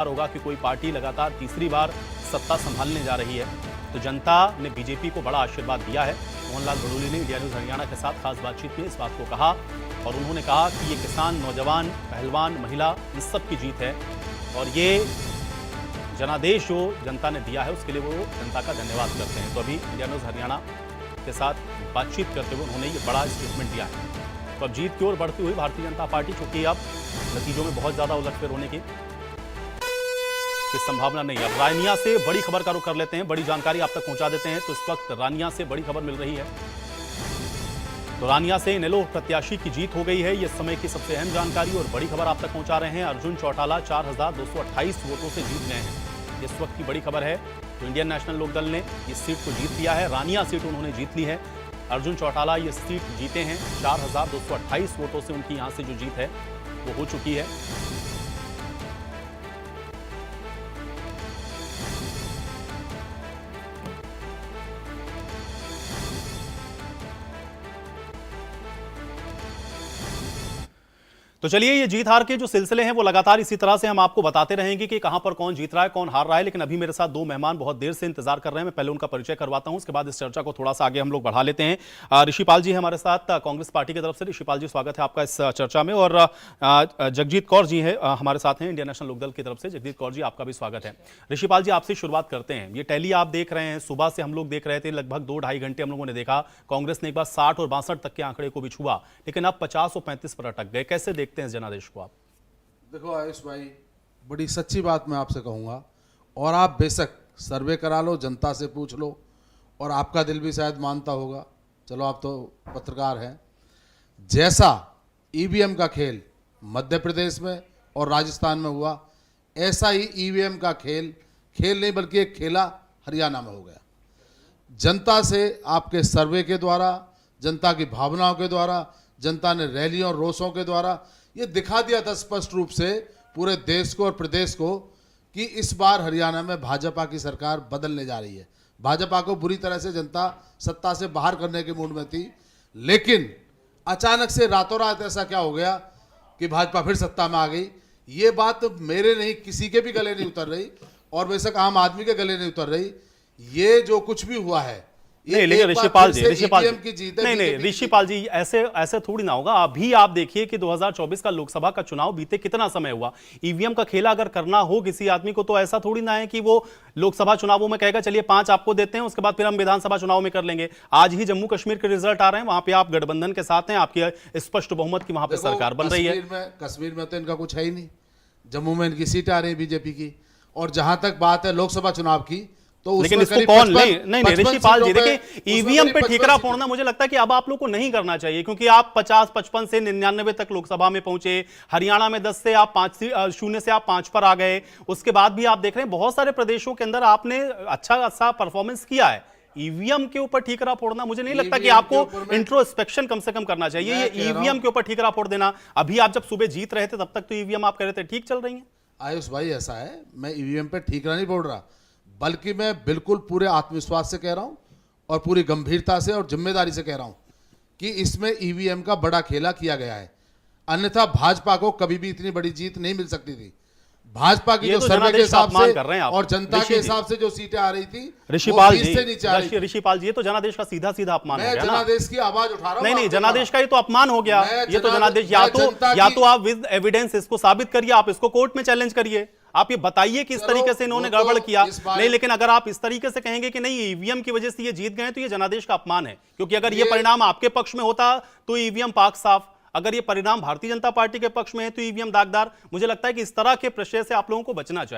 होगा कि कोई पार्टी लगातार तीसरी बार सत्ता संभालने जा रही है, तो जनता ने बीजेपी को बड़ा आशीर्वाद दिया है। मोहनलाल बड़ोली ने इंडिया न्यूज हरियाणा के साथ खास बातचीत में इस बात को कहा और उन्होंने कहा कि ये किसान, नौजवान, पहलवान, महिला, इन सब की जीत है और ये जनादेश जो जनता ने दिया है उसके लिए वो जनता का धन्यवाद करते हैं। तो अभी इंडिया न्यूज हरियाणा के साथ बातचीत करते हुए उन्होंने ये बड़ा स्टेटमेंट दिया है। तो अब जीत की ओर बढ़ती हुई भारतीय जनता पार्टी, चूंकि अब नतीजों में बहुत ज्यादा उलटफेर होने की संभावना नहीं है। अब रानिया से बड़ी खबर का रुख कर लेते हैं, बड़ी जानकारी आप तक पहुंचा देते हैं। तो इस वक्त रानिया से बड़ी खबर मिल रही है। तो रानिया से इनेलो प्रत्याशी की जीत हो गई है, यह समय की सबसे अहम जानकारी और बड़ी खबर आप तक पहुंचा रहे हैं। अर्जुन चौटाला 4228 वोटों से जीत गए हैं, इस वक्त की बड़ी खबर है। तो इंडियन नेशनल लोकदल ने इस सीट को जीत लिया है, रानिया सीट उन्होंने जीत ली है। अर्जुन चौटाला ये सीट जीते हैं, 4228 वोटों से उनकी यहां से जो जीत है वो हो चुकी है। तो चलिए, ये जीत हार के जो सिलसिले हैं वो लगातार इसी तरह से हम आपको बताते रहेंगे कि कहां पर कौन जीत रहा है, कौन हार रहा है। लेकिन अभी मेरे साथ दो मेहमान बहुत देर से इंतजार कर रहे हैं, मैं पहले उनका परिचय करवाता हूं, उसके बाद इस चर्चा को थोड़ा सा आगे हम लोग बढ़ा लेते हैं। ऋषिपाल जी हमारे साथ कांग्रेस पार्टी की तरफ से। ऋषिपाल जी, स्वागत है आपका इस चर्चा में। और जगजीत कौर जी है हमारे साथ हैं इंडियन नेशनल लोकदल की तरफ से। जगजीत कौर जी, आपका भी स्वागत है। ऋषिपाल जी, आपसे शुरुआत करते हैं। ये टैली आप देख रहे हैं, सुबह से हम लोग देख रहे थे, लगभग 2-2.5 घंटे हम लोगों ने देखा। कांग्रेस ने एक बार 60 और 62 तक के आंकड़े को भी छुआ, लेकिन अब 50 और 35 पर अटक गए। कैसे देखते हैं इस जनादेश को आप? देखो आयुष भाई, बड़ी सच्ची बात मैं आपसे कहूँगा, और आप बेशक सर्वे करा लो, जनता से पूछ लो, और आपका दिल भी शायद मानता होगा, चलो आप तो पत्रकार हैं, जैसा ईवीएम का खेल मध्य प्रदेश में और राजस्थान में हुआ, ऐसा ही ईवीएम का खेल नहीं बल्कि एक खेला हरियाणा में हो गया। जनता से आपके सर्वे के द्वारा, जनता की भावनाओं के द्वारा, जनता ने रैलियों और रोषों के द्वारा ये दिखा दिया था स्पष्ट रूप से पूरे देश को और प्रदेश को कि इस बार हरियाणा में भाजपा की सरकार बदलने जा रही है। भाजपा को बुरी तरह से जनता सत्ता से बाहर करने के मूड में थी, लेकिन अचानक से रातों रात ऐसा क्या हो गया कि भाजपा फिर सत्ता में आ गई। ये बात नहीं, किसी के भी गले नहीं उतर रही, और बेशक आम आदमी के गले नहीं उतर रही। ये जो कुछ भी हुआ है, नहीं, लेकिन ऋषिपाल जी, ऋषिपाल जी, ऐसे थोड़ी ना होगा। अभी आप देखिए कि 2024 का लोकसभा का चुनाव बीते कितना समय हुआ। ईवीएम का खेला अगर करना हो किसी आदमी को, तो ऐसा थोड़ी ना है कि वो लोकसभा चुनावों में कहेगा चलिए 5 आपको देते हैं, उसके बाद फिर हम विधानसभा चुनाव में कर लेंगे। आज ही जम्मू कश्मीर के रिजल्ट आ रहे हैं, वहां पर आप गठबंधन के साथ हैं, आपकी स्पष्ट बहुमत की वहां पर सरकार बन रही है। कश्मीर में तो इनका कुछ है ही नहीं, जम्मू में इनकी सीट आ रही है बीजेपी की, और जहां तक बात है लोकसभा चुनाव की, तो लेकिन इसको कौन नहीं ऋषिपाल जी, देखिए ईवीएम पे ठीकरा फोड़ना मुझे लगता है कि अब आप लोग को नहीं करना चाहिए, क्योंकि आप 50-55 से 99 तक लोकसभा में पहुंचे। हरियाणा में 10 से आप 0 से आप 5 पर आ गए। उसके बाद भी आप देख रहे हैं बहुत सारे प्रदेशों के अंदर आपने अच्छा परफॉर्मेंस किया है। ईवीएम के ऊपर ठीकरा फोड़ना, मुझे नहीं लगता कि आपको इंट्रोस्पेक्शन कम से कम करना चाहिए। ये ईवीएम के ऊपर ठीकरा फोड़ देना, अभी आप जब सुबह जीत रहे थे तब तक तो ईवीएम आप कह रहे थे ठीक चल रही है। आयुष भाई, ऐसा है, मैं ईवीएम पे ठीकरा नहीं बोल रहा, बल्कि मैं बिल्कुल पूरे आत्मविश्वास से कह रहा हूं और पूरी गंभीरता से और जिम्मेदारी से कह रहा हूं कि इसमें ईवीएम का बड़ा खेला किया गया है। अन्यथा भाजपा को कभी भी इतनी बड़ी जीत नहीं मिल सकती थी। भाजपा की जो सर्वे के हिसाब से और जनता के हिसाब से जो सीटें आ रही थी, ऋषिपाल जी, ये तो जनादेश का सीधा अपमान हो गया। जनादेश की आवाज उठा रहा हूं। नहीं, जनादेश का ये तो अपमान हो गया। ये तो जनादेश, या तो आप विद एविडेंस इसको साबित करिए, आप इसको कोर्ट में चैलेंज करिए, आप ये बताइए कि इस तरीके से इन्होंने गड़बड़ किया। नहीं, लेकिन अगर आप इस तरीके से कहेंगे कि नहीं ईवीएम की वजह से ये जीत गए, तो ये जनादेश का अपमान है। क्योंकि अगर ये परिणाम आपके पक्ष में होता तो ईवीएम पाक साफ, अगर ये परिणाम भारतीय जनता पार्टी के पक्ष में है तो ईवीएम दागदार। मुझे लगता है कि इस तरह के प्रश्न से आप लोगों को बचना चाहिए।